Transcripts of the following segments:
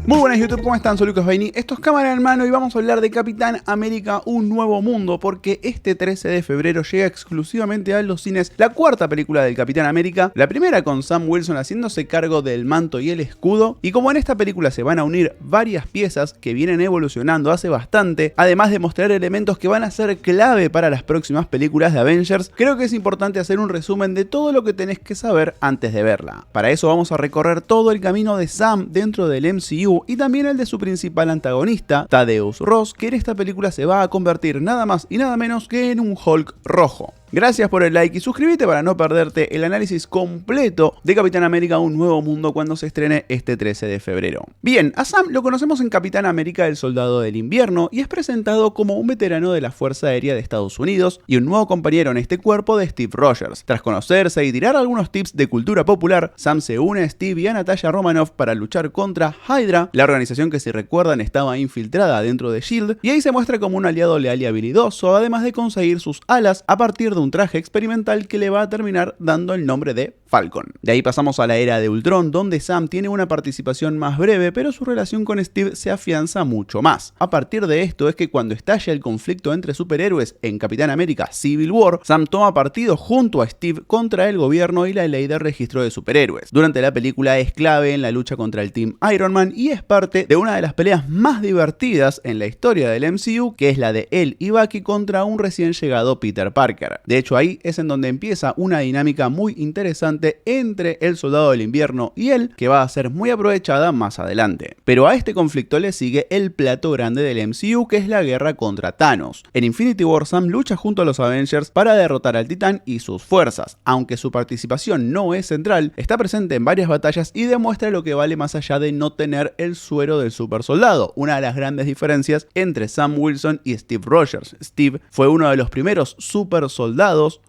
Muy buenas YouTube, ¿cómo están? Soy Lucas Baini, esto es Cámara en Mano y vamos a hablar de Capitán América Un Nuevo Mundo porque este 13 de febrero llega exclusivamente a los cines la cuarta película del Capitán América, la primera con Sam Wilson haciéndose cargo del manto y el escudo, y como en esta película se van a unir varias piezas que vienen evolucionando hace bastante, además de mostrar elementos que van a ser clave para las próximas películas de Avengers, creo que es importante hacer un resumen de todo lo que tenés que saber antes de verla. Para eso vamos a recorrer todo el camino de Sam dentro del MCU y también el de su principal antagonista, Thaddeus Ross, que en esta película se va a convertir nada más y nada menos que en un Hulk rojo. Gracias por el like y suscríbete para no perderte el análisis completo de Capitán América Un Nuevo Mundo cuando se estrene este 13 de febrero. Bien, a Sam lo conocemos en Capitán América El Soldado del Invierno y es presentado como un veterano de la Fuerza Aérea de Estados Unidos y un nuevo compañero en este cuerpo de Steve Rogers. Tras conocerse y tirar algunos tips de cultura popular, Sam se une a Steve y a Natasha Romanoff para luchar contra Hydra, la organización que, si recuerdan, estaba infiltrada dentro de S.H.I.E.L.D., y ahí se muestra como un aliado leal y habilidoso, además de conseguir sus alas a partir de un traje experimental que le va a terminar dando el nombre de Falcon. De ahí pasamos a la era de Ultron, donde Sam tiene una participación más breve, pero su relación con Steve se afianza mucho más. A partir de esto es que cuando estalla el conflicto entre superhéroes en Capitán América Civil War, Sam toma partido junto a Steve contra el gobierno y la ley de registro de superhéroes. Durante la película es clave en la lucha contra el Team Iron Man y es parte de una de las peleas más divertidas en la historia del MCU, que es la de él y Bucky contra un recién llegado Peter Parker. De hecho, ahí es en donde empieza una dinámica muy interesante entre el Soldado del Invierno y él, que va a ser muy aprovechada más adelante. Pero a este conflicto le sigue el plato grande del MCU, que es la guerra contra Thanos. En Infinity War, Sam lucha junto a los Avengers para derrotar al Titán y sus fuerzas. Aunque su participación no es central, está presente en varias batallas y demuestra lo que vale más allá de no tener el suero del super soldado, una de las grandes diferencias entre Sam Wilson y Steve Rogers. Steve fue uno de los primeros super soldados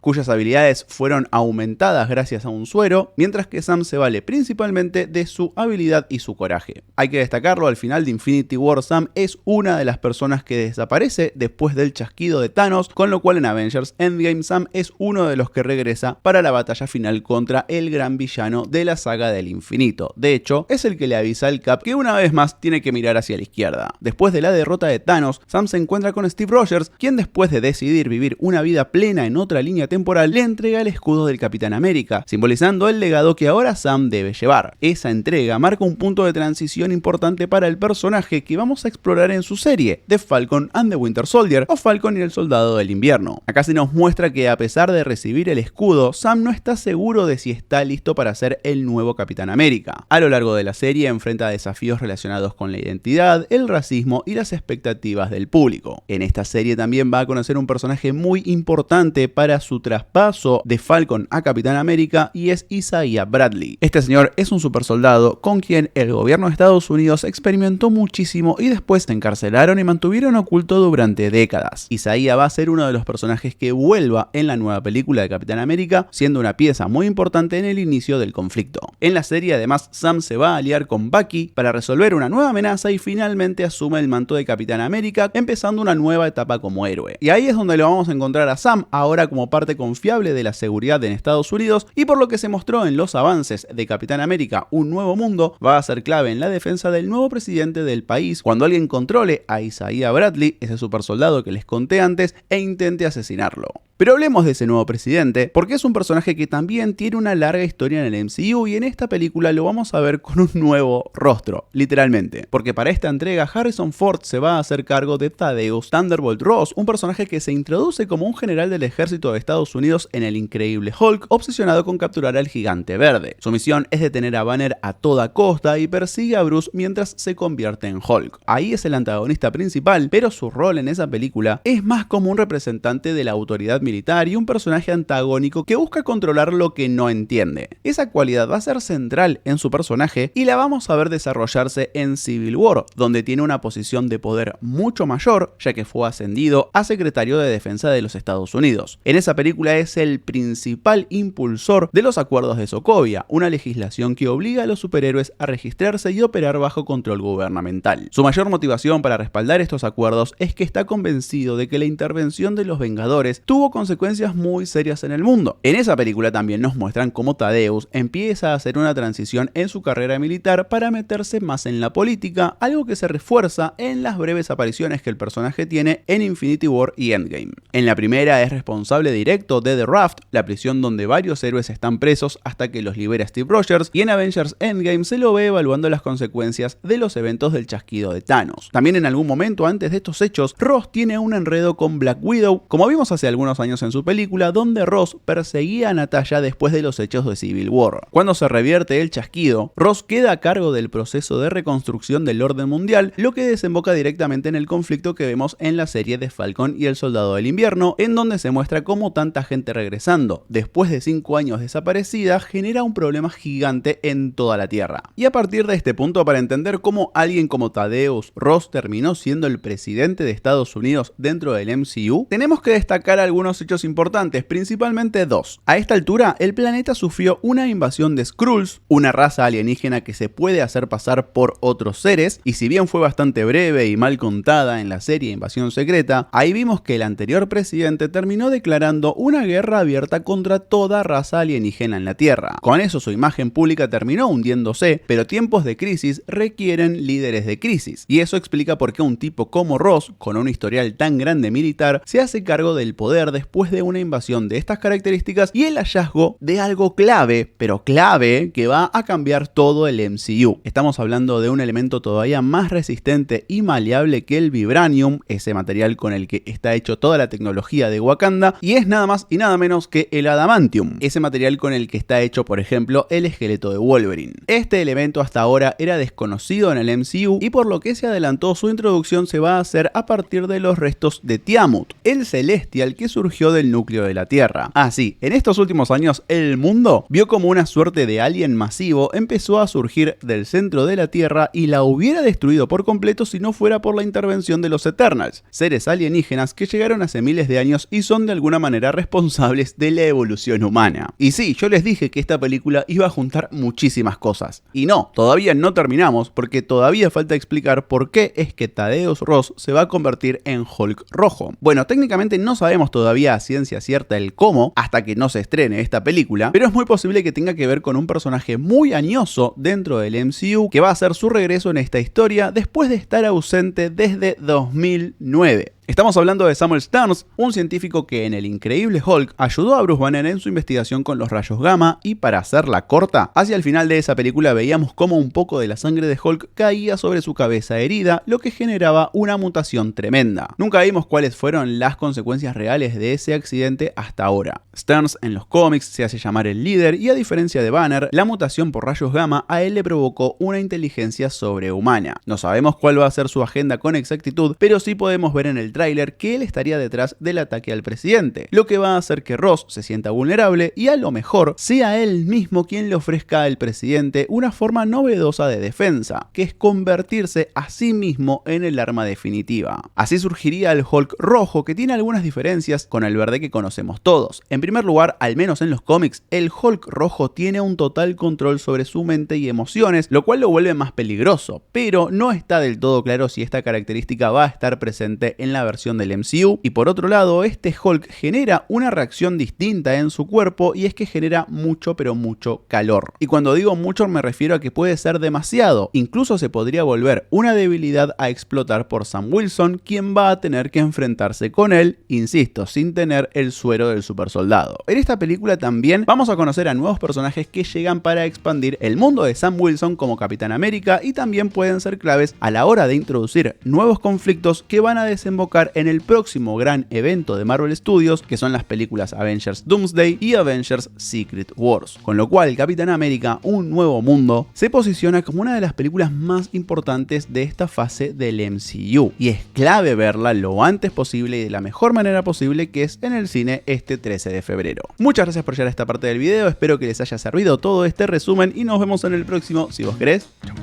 cuyas habilidades fueron aumentadas gracias a un suero, mientras que Sam se vale principalmente de su habilidad y su coraje. Hay que destacarlo, al final de Infinity War Sam es una de las personas que desaparece después del chasquido de Thanos, con lo cual en Avengers Endgame Sam es uno de los que regresa para la batalla final contra el gran villano de la saga del infinito. De hecho, es el que le avisa al Cap que una vez más tiene que mirar hacia la izquierda. Después de la derrota de Thanos, Sam se encuentra con Steve Rogers, quien después de decidir vivir una vida plena en otra línea temporal, le entrega el escudo del Capitán América, simbolizando el legado que ahora Sam debe llevar. Esa entrega marca un punto de transición importante para el personaje que vamos a explorar en su serie, The Falcon and the Winter Soldier, o Falcon y el Soldado del Invierno. Acá se nos muestra que a pesar de recibir el escudo, Sam no está seguro de si está listo para ser el nuevo Capitán América. A lo largo de la serie enfrenta desafíos relacionados con la identidad, el racismo y las expectativas del público. En esta serie también va a conocer un personaje muy importante para su traspaso de Falcon a Capitán América y es Isaiah Bradley. Este señor es un super soldado con quien el gobierno de Estados Unidos experimentó muchísimo y después se encarcelaron y mantuvieron oculto durante décadas. Isaiah va a ser uno de los personajes que vuelva en la nueva película de Capitán América, siendo una pieza muy importante en el inicio del conflicto. En la serie además Sam se va a aliar con Bucky para resolver una nueva amenaza y finalmente asume el manto de Capitán América, empezando una nueva etapa como héroe. Y ahí es donde lo vamos a encontrar a Sam ahora como parte confiable de la seguridad en Estados Unidos, y por lo que se mostró en los avances de Capitán América Un Nuevo Mundo, va a ser clave en la defensa del nuevo presidente del país cuando alguien controle a Isaiah Bradley, ese super soldado que les conté antes, e intente asesinarlo. Pero hablemos de ese nuevo presidente, porque es un personaje que también tiene una larga historia en el MCU y en esta película lo vamos a ver con un nuevo rostro, literalmente. Porque para esta entrega Harrison Ford se va a hacer cargo de Thaddeus Thunderbolt Ross, un personaje que se introduce como un general del ejército de Estados Unidos en el Increíble Hulk, obsesionado con capturar al Gigante Verde. Su misión es detener a Banner a toda costa y persigue a Bruce mientras se convierte en Hulk. Ahí es el antagonista principal, pero su rol en esa película es más como un representante de la autoridad militar y un personaje antagónico que busca controlar lo que no entiende. Esa cualidad va a ser central en su personaje y la vamos a ver desarrollarse en Civil War, donde tiene una posición de poder mucho mayor, ya que fue ascendido a secretario de Defensa de los Estados Unidos. En esa película es el principal impulsor de los acuerdos de Sokovia, una legislación que obliga a los superhéroes a registrarse y operar bajo control gubernamental. Su mayor motivación para respaldar estos acuerdos es que está convencido de que la intervención de los Vengadores tuvo consecuencias muy serias en el mundo. En esa película también nos muestran cómo Thaddeus empieza a hacer una transición en su carrera militar para meterse más en la política, algo que se refuerza en las breves apariciones que el personaje tiene en Infinity War y Endgame. En la primera es responsable directo de The Raft, la prisión donde varios héroes están presos hasta que los libera Steve Rogers, y en Avengers Endgame se lo ve evaluando las consecuencias de los eventos del chasquido de Thanos. También en algún momento antes de estos hechos, Ross tiene un enredo con Black Widow, como vimos hace algunos años en su película, donde Ross perseguía a Natasha después de los hechos de Civil War. Cuando se revierte el chasquido, Ross queda a cargo del proceso de reconstrucción del orden mundial, lo que desemboca directamente en el conflicto que vemos en la serie de Falcon y el Soldado del Invierno, en donde se muestra cómo tanta gente regresando después de 5 años desaparecida genera un problema gigante en toda la Tierra. Y a partir de este punto, para entender cómo alguien como Thaddeus Ross terminó siendo el presidente de Estados Unidos dentro del MCU, tenemos que destacar algunos hechos importantes, principalmente dos. A esta altura, el planeta sufrió una invasión de Skrulls, una raza alienígena que se puede hacer pasar por otros seres, y si bien fue bastante breve y mal contada en la serie Invasión Secreta, ahí vimos que el anterior presidente terminó declarando una guerra abierta contra toda raza alienígena en la Tierra. Con eso su imagen pública terminó hundiéndose, pero tiempos de crisis requieren líderes de crisis, y eso explica por qué un tipo como Ross, con un historial tan grande militar, se hace cargo del poder después de una invasión de estas características y el hallazgo de algo clave, pero clave, que va a cambiar todo el MCU. Estamos hablando de un elemento todavía más resistente y maleable que el Vibranium, ese material con el que está hecho toda la tecnología de Wakanda, y es nada más y nada menos que el Adamantium, ese material con el que está hecho, por ejemplo, el esqueleto de Wolverine. Este elemento hasta ahora era desconocido en el MCU y por lo que se adelantó su introducción se va a hacer a partir de los restos de Tiamut, el Celestial que surgió del núcleo de la Tierra. Así, en estos últimos años el mundo vio como una suerte de alien masivo empezó a surgir del centro de la Tierra y la hubiera destruido por completo si no fuera por la intervención de los Eternals, seres alienígenas que llegaron hace miles de años y son de alguna manera responsables de la evolución humana. Y sí, yo les dije que esta película iba a juntar muchísimas cosas. Y no, todavía no terminamos porque todavía falta explicar por qué es que Thaddeus Ross se va a convertir en Hulk rojo. Bueno, técnicamente no sabemos todavía a ciencia cierta el cómo hasta que no se estrene esta película, pero es muy posible que tenga que ver con un personaje muy añoso dentro del MCU que va a hacer su regreso en esta historia después de estar ausente desde 2009. Estamos hablando de Samuel Stearns, un científico que en El Increíble Hulk ayudó a Bruce Banner en su investigación con los rayos gamma y, para hacerla corta, hacia el final de esa película veíamos cómo un poco de la sangre de Hulk caía sobre su cabeza herida, lo que generaba una mutación tremenda. Nunca vimos cuáles fueron las consecuencias reales de ese accidente hasta ahora. Stearns en los cómics se hace llamar el líder y, a diferencia de Banner, la mutación por rayos gamma a él le provocó una inteligencia sobrehumana. No sabemos cuál va a ser su agenda con exactitud, pero sí podemos ver en el tráiler que él estaría detrás del ataque al presidente, lo que va a hacer que Ross se sienta vulnerable y a lo mejor sea él mismo quien le ofrezca al presidente una forma novedosa de defensa, que es convertirse a sí mismo en el arma definitiva. Así surgiría el Hulk rojo, que tiene algunas diferencias con el verde que conocemos todos. En primer lugar, al menos en los cómics, el Hulk rojo tiene un total control sobre su mente y emociones, lo cual lo vuelve más peligroso, pero no está del todo claro si esta característica va a estar presente en la versión del MCU. Y por otro lado, este Hulk genera una reacción distinta en su cuerpo, y es que genera mucho pero mucho calor. Y cuando digo mucho me refiero a que puede ser demasiado, incluso se podría volver una debilidad a explotar por Sam Wilson, quien va a tener que enfrentarse con él, insisto, sin tener el suero del supersoldado. En esta película también vamos a conocer a nuevos personajes que llegan para expandir el mundo de Sam Wilson como Capitán América, y también pueden ser claves a la hora de introducir nuevos conflictos que van a desembocar en el próximo gran evento de Marvel Studios, que son las películas Avengers Doomsday y Avengers Secret Wars. Con lo cual, Capitán América: Un Nuevo Mundo se posiciona como una de las películas más importantes de esta fase del MCU, y es clave verla lo antes posible y de la mejor manera posible, que es en el cine este 13 de febrero. Muchas gracias por llegar a esta parte del video, espero que les haya servido todo este resumen y nos vemos en el próximo, si vos querés. Chau.